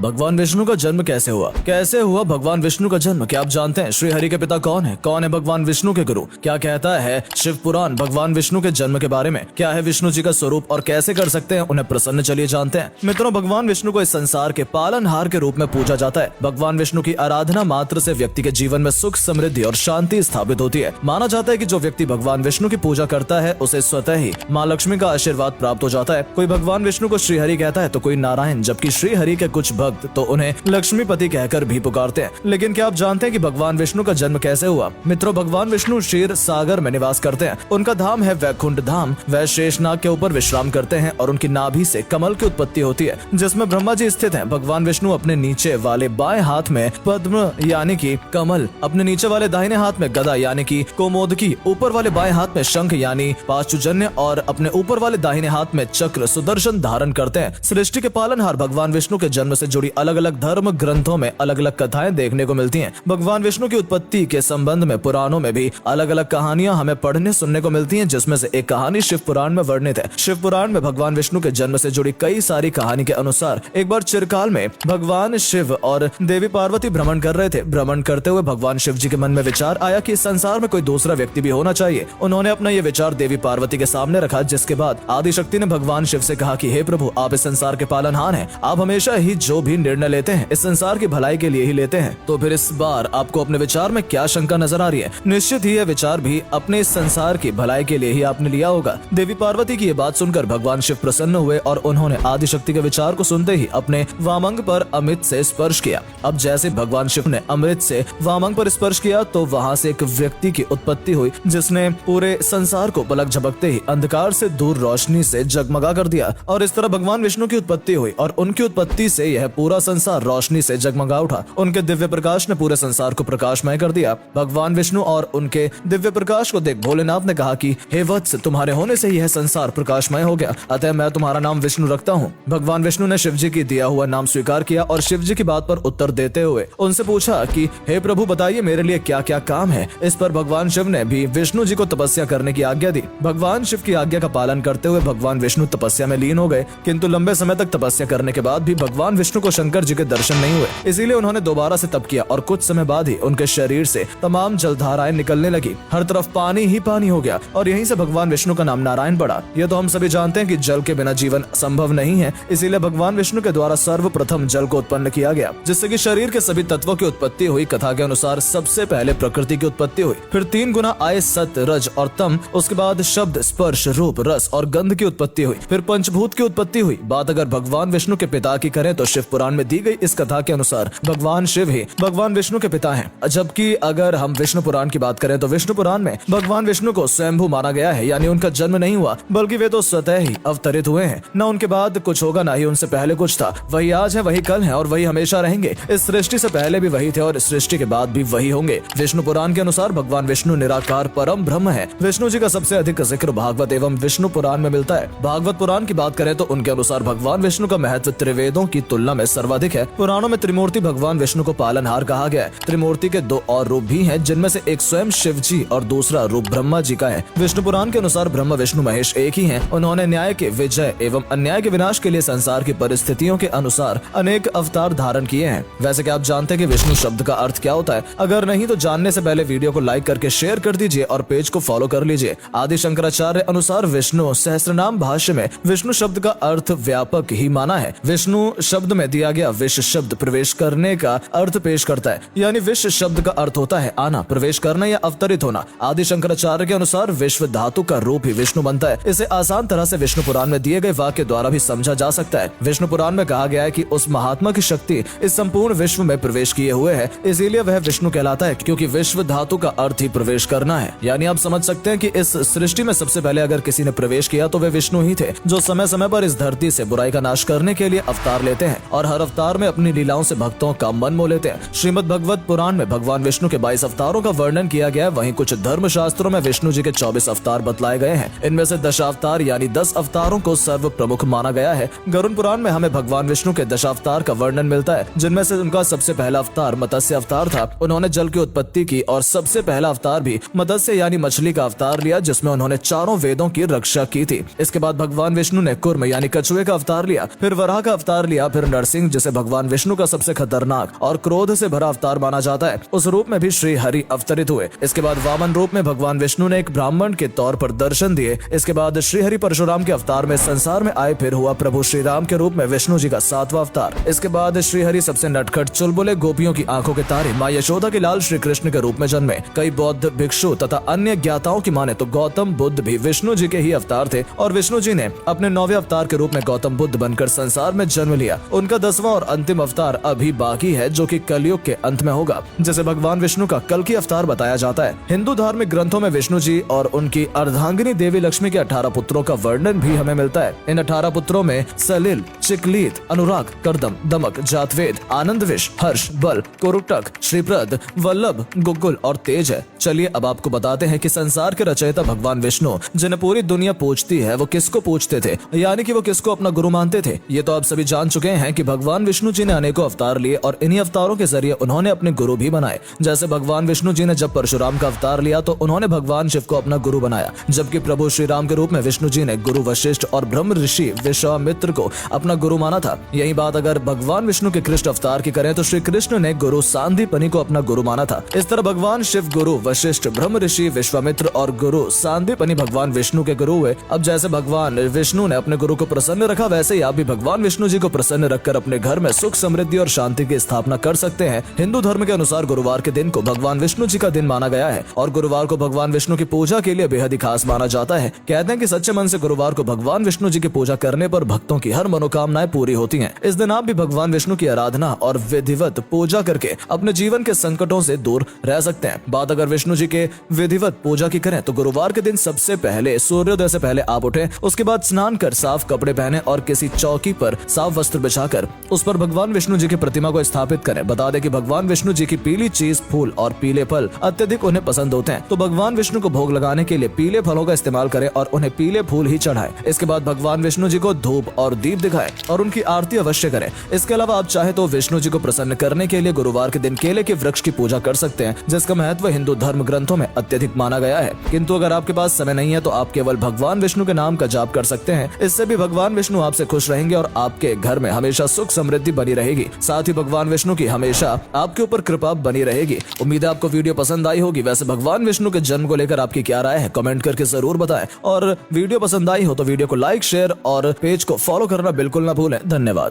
भगवान विष्णु का जन्म कैसे हुआ? कैसे हुआ भगवान विष्णु का जन्म? क्या आप जानते हैं श्री हरि के पिता कौन है? कौन है भगवान विष्णु के गुरु? क्या कहता है शिव पुराण भगवान विष्णु के जन्म के बारे में? क्या है विष्णु जी का स्वरूप और कैसे कर सकते हैं उन्हें प्रसन्न? चलिए जानते हैं। मित्रों, भगवान विष्णु को इस संसार के पालनहार के रूप में पूजा जाता है। भगवान विष्णु की आराधना मात्र से व्यक्ति के जीवन में सुख, समृद्धि और शांति स्थापित होती है। माना जाता है कि जो व्यक्ति भगवान विष्णु की पूजा करता है उसे स्वतः ही माँ लक्ष्मी का आशीर्वाद प्राप्त हो जाता है। कोई भगवान विष्णु को श्री हरि कहता है तो कोई नारायण, जबकि श्री हरि के कुछ भक्त तो उन्हें लक्ष्मीपति कहकर भी पुकारते हैं। लेकिन क्या आप जानते हैं कि भगवान विष्णु का जन्म कैसे हुआ? मित्रों, भगवान विष्णु क्षीर सागर में निवास करते हैं। उनका धाम है वैकुंठ धाम। वह शेषनाग के ऊपर विश्राम करते हैं और उनकी नाभि से कमल की उत्पत्ति होती है, जिसमें ब्रह्मा जी स्थित हैं। भगवान विष्णु अपने नीचे वाले बाएं हाथ में पद्म यानी कि कमल, अपने नीचे वाले दाहिने हाथ में गदा यानी कि कौमोदकी, ऊपर वाले बाएं हाथ में शंख यानी पाशुजन्य और अपने ऊपर वाले दाहिने हाथ में चक्र सुदर्शन धारण करते हैं। सृष्टि के पालनहार भगवान विष्णु के जन्म से जुड़ी अलग अलग धर्म ग्रंथों में अलग अलग कथाएं देखने को मिलती हैं। भगवान विष्णु की उत्पत्ति के संबंध में पुराणों में भी अलग अलग कहानियां हमें पढ़ने सुनने को मिलती हैं, जिसमें से एक कहानी शिव पुराण में वर्णित है। शिव पुराण में भगवान विष्णु के जन्म से जुड़ी कई सारी कहानी के अनुसार एक बार चिरकाल में भगवान शिव और देवी पार्वती भ्रमण कर रहे थे। भ्रमण करते हुए भगवान शिव जी के मन में विचार आया कि इस संसार में कोई दूसरा व्यक्ति भी होना चाहिए। उन्होंने अपना ये विचार देवी पार्वती के सामने रखा, जिसके बाद आदिशक्ति ने भगवान शिव से कहा कि हे प्रभु, आप इस संसार के पालनहार हैं। आप हमेशा ही जो भी निर्णय लेते हैं इस संसार की भलाई के लिए ही लेते हैं। तो फिर इस बार आपको अपने विचार में क्या शंका नजर आ रही है? निश्चित ही यह विचार भी अपने इस संसार की भलाई के लिए ही आपने लिया होगा। देवी पार्वती की ये बात सुनकर भगवान शिव प्रसन्न हुए और उन्होंने आदिशक्ति के विचार को सुनते ही अपने वामंग पर अमृत से स्पर्श किया। अब जैसे भगवान शिव ने अमृत से वामंग पर स्पर्श किया तो वहाँ से एक व्यक्ति की उत्पत्ति हुई, जिसने पूरे संसार को पलक झपकते ही अंधकार से दूर रोशनी से जगमगा कर दिया। और इस तरह भगवान विष्णु की उत्पत्ति हुई और उनकी उत्पत्ति से यह पूरा संसार रोशनी से जगमगा उठा। उनके दिव्य प्रकाश ने पूरे संसार को प्रकाशमय कर दिया। भगवान विष्णु और उनके दिव्य प्रकाश को देख भोलेनाथ ने कहा कि हे वत्स, तुम्हारे होने से यह संसार प्रकाशमय हो गया, अतः मैं तुम्हारा नाम विष्णु रखता हूँ। भगवान विष्णु ने शिव जी की दिया हुआ नाम स्वीकार किया और शिव जी की बात पर उत्तर देते हुए उनसे पूछा कि हे प्रभु, बताइए मेरे लिए क्या क्या काम है। इस पर भगवान शिव ने भी विष्णु जी को तपस्या करने की आज्ञा दी। भगवान शिव की आज्ञा का पालन करते हुए भगवान विष्णु तपस्या में लीन हो गए, किंतु लंबे समय तक तपस्या करने के बाद भी भगवान विष्णु को शंकर जी के दर्शन नहीं हुए। इसीलिए उन्होंने दोबारा से तप किया और कुछ समय बाद ही उनके शरीर से तमाम जलधाराएं निकलने लगी। हर तरफ पानी ही पानी हो गया और यहीं से भगवान विष्णु का नाम नारायण पड़ा। यह तो हम सभी जानते हैं कि जल के बिना जीवन संभव नहीं है, इसीलिए भगवान विष्णु के द्वारा सर्वप्रथम जल को उत्पन्न किया गया, जिससे कि शरीर के सभी तत्वों की उत्पत्ति हुई। कथा के अनुसार सबसे पहले प्रकृति की उत्पत्ति हुई, फिर 3 गुना आए सत, रज और तम, उसके बाद शब्द, स्पर्श, रूप, रस और गंध की उत्पत्ति हुई, फिर पंचभूत की उत्पत्ति हुई। बात अगर भगवान विष्णु के पिता की करें तो शिव पुराण में दी गई इस कथा के अनुसार भगवान शिव ही भगवान विष्णु के पिता हैं। जबकि अगर हम विष्णु पुराण की बात करें तो विष्णु पुराण में भगवान विष्णु को स्वयंभू माना गया है, यानी उनका जन्म नहीं हुआ, बल्कि वे तो स्वतः ही अवतरित हुए हैं। न उनके बाद कुछ होगा, न ही उनसे पहले कुछ था। वही आज है, वही कल है और वही हमेशा रहेंगे। इस सृष्टि से पहले भी वही थे और इस सृष्टि के बाद भी वही होंगे। विष्णु पुराण के अनुसार भगवान विष्णु निराकार परम ब्रह्म है। विष्णु जी का सबसे अधिक जिक्र भागवत एवं विष्णु पुराण में मिलता है। भागवत पुराण की बात करें तो उनके अनुसार भगवान विष्णु का महत्व त्रिवेदों की तुलना में सर्वाधिक है। पुराणों में त्रिमूर्ति भगवान विष्णु को पालनहार कहा गया है। त्रिमूर्ति के 2 और रूप भी हैं, जिनमें से एक स्वयं शिव जी और दूसरा रूप ब्रह्मा जी का है। विष्णु पुराण के अनुसार ब्रह्मा विष्णु महेश एक ही हैं। उन्होंने न्याय के विजय एवं अन्याय के विनाश के लिए संसार की परिस्थितियों के अनुसार अनेक अवतार धारण किए हैं। वैसे क्या आप जानते हैं कि विष्णु शब्द का अर्थ क्या होता है? अगर नहीं तो जानने से पहले वीडियो को लाइक करके शेयर कर दीजिए और पेज को फॉलो कर लीजिए। आदि शंकराचार्य अनुसार विष्णु सहस्त्रनाम भाष्य में विष्णु शब्द का अर्थ व्यापक ही माना है। विष्णु शब्द में दिया गया विश शब्द प्रवेश करने का अर्थ पेश करता है, यानी विश शब्द का अर्थ होता है आना, प्रवेश करना या अवतरित होना। आदि शंकराचार्य के अनुसार विश्व धातु का रूप ही विष्णु बनता है। इसे आसान तरह से विष्णु पुराण में दिए गए वाक्य द्वारा भी समझा जा सकता है। विष्णु पुराण में कहा गया है कि उस महात्मा की शक्ति इस संपूर्ण विश्व में प्रवेश किए हुए है, इसीलिए वह विष्णु कहलाता है, क्योंकि विश्व धातु का अर्थ ही प्रवेश करना है। यानी आप समझ सकते हैं कि इस सृष्टि में सबसे पहले अगर किसी ने प्रवेश किया तो वे विष्णु ही थे, जो समय समय पर इस धरती से बुराई का नाश करने के लिए अवतार लेते हैं और हर अवतार में अपनी लीलाओं से भक्तों का मन मोह लेते हैं। श्रीमद् भगवत पुराण में भगवान विष्णु के 22 अवतारों का वर्णन किया गया है। वहीं कुछ धर्म शास्त्रों में विष्णु जी के 24 अवतार बतलाए गए हैं। इनमें से दशावतार यानी 10 अवतारों को सर्व प्रमुख माना गया है। गरुड़ पुराण में हमें भगवान विष्णु के दशावतार का वर्णन मिलता है, जिनमें से उनका सबसे पहला अवतार मत्स्य अवतार था। उन्होंने जल की उत्पत्ति की और सबसे पहला अवतार भी मत्स्य यानी मछली का अवतार लिया, जिसमें उन्होंने चारों वेदों की रक्षा की थी। इसके बाद भगवान विष्णु ने कुर्म यानी कछुए का अवतार लिया, फिर वराह का अवतार लिया, फिर नरसिंह सिंह, जिसे भगवान विष्णु का सबसे खतरनाक और क्रोध से भरा अवतार माना जाता है, उस रूप में भी श्री हरि अवतरित हुए। इसके बाद वामन रूप में भगवान विष्णु ने एक ब्राह्मण के तौर पर दर्शन दिए। इसके बाद श्री हरि परशुराम के अवतार में संसार में आए, फिर हुआ प्रभु श्री राम के रूप में विष्णु जी का 7वां अवतार। इसके बाद श्री हरि सबसे नटखट, चुलबुले, गोपियों की आंखों के तारे, माँ यशोदा के लाल श्री कृष्ण के रूप में जन्मे। कई बौद्ध भिक्षु तथा अन्य ज्ञाताओं की माने तो गौतम बुद्ध भी विष्णु जी के ही अवतार थे और विष्णु जी ने अपने 9वें अवतार के रूप में गौतम बुद्ध बनकर संसार में जन्म लिया। उनका 10वां और अंतिम अवतार अभी बाकी है, जो कि कलयुग के अंत में होगा, जिसे भगवान विष्णु का कल की अवतार बताया जाता है। हिंदू धार्मिक ग्रंथों में विष्णु जी और उनकी अर्धांगिनी देवी लक्ष्मी के 18 पुत्रों का वर्णन भी हमें मिलता है। इन 18 पुत्रों में सलिल, चिकलीत, अनुराग, कर्दम, दमक, जातवेद, आनंदविश, हर्ष, बल, कुरुटक, श्रीप्रद, वल्लभ, गुग्गुल और तेज है। चलिए अब आपको बताते हैं कि संसार के रचयिता भगवान विष्णु, जिन्हें पूरी दुनिया पूजती है, वो किसको पूजते थे, यानी कि वो किसको अपना गुरु मानते थे। ये तो आप सभी जान चुके हैं कि भगवान विष्णु जी ने अनेकों अवतार लिए और इन्हीं अवतारों के जरिए उन्होंने अपने गुरु भी बनाए। जैसे भगवान विष्णु जी ने जब परशुराम का अवतार लिया तो उन्होंने भगवान शिव को अपना गुरु बनाया, जबकि प्रभु श्री राम के रूप में विष्णु जी ने गुरु वशिष्ठ और ब्रह्म ऋषि विश्वामित्र को अपना गुरु माना था। यही बात अगर भगवान विष्णु के कृष्ण अवतार की करें तो श्री कृष्ण ने गुरु सांदीपनि को अपना गुरु माना था। इस तरह भगवान शिव गुरु वशिष्ठ, ब्रह्म ऋषि विश्वामित्र और गुरु सांदीपनि भगवान विष्णु के गुरु हुए। अब जैसे भगवान विष्णु ने अपने गुरु को प्रसन्न रखा, वैसे ही आप भी भगवान विष्णु जी को प्रसन्न रखकर अपने घर में सुख, समृद्धि और शांति की स्थापना कर सकते हैं। हिंदू धर्म के अनुसार गुरुवार के दिन को भगवान विष्णु जी का दिन माना गया है और गुरुवार को भगवान विष्णु की पूजा के लिए बेहद ही खास माना जाता है। कहते हैं कि सच्चे मन से गुरुवार को भगवान विष्णु जी की पूजा करने पर भक्तों की हर मनोकामनाएं पूरी होती हैं। इस दिन आप भी भगवान विष्णु की आराधना और विधिवत पूजा करके अपने जीवन के संकटों से दूर रह सकते हैं। बात अगर विष्णु जी के विधिवत पूजा की करें तो गुरुवार के दिन सबसे पहले सूर्योदय से पहले आप उठें, उसके बाद स्नान कर साफ कपड़े पहने और किसी चौकी पर साफ वस्त्र बिछाकर उस पर भगवान विष्णु जी की प्रतिमा को स्थापित करें। बता दें कि भगवान विष्णु जी की पीली चीज, फूल और पीले फल अत्यधिक उन्हें पसंद होते हैं, तो भगवान विष्णु को भोग लगाने के लिए पीले फलों का इस्तेमाल करें और उन्हें पीले फूल ही चढ़ाएं। इसके बाद भगवान विष्णु जी को धूप और दीप दिखाएं और उनकी आरती अवश्य करें। इसके अलावा आप चाहे तो विष्णु जी को प्रसन्न करने के लिए गुरुवार के दिन केले के वृक्ष की पूजा कर सकते हैं, जिसका महत्व हिंदू धर्म ग्रंथों में अत्यधिक माना गया है। किंतु अगर आपके पास समय नहीं है तो आप केवल भगवान विष्णु के नाम का जाप कर सकते हैं। इससे भी भगवान विष्णु आपसे खुश रहेंगे और आपके घर में हमेशा सुख समृद्धि बनी रहेगी। साथ ही भगवान विष्णु की हमेशा आपके ऊपर कृपा बनी रहेगी। उम्मीद है आपको वीडियो पसंद आई होगी। वैसे भगवान विष्णु के जन्म को लेकर आपकी क्या राय है, कमेंट करके जरूर बताएं और वीडियो पसंद आई हो तो वीडियो को लाइक, शेयर और पेज को फॉलो करना बिल्कुल ना भूलें। धन्यवाद।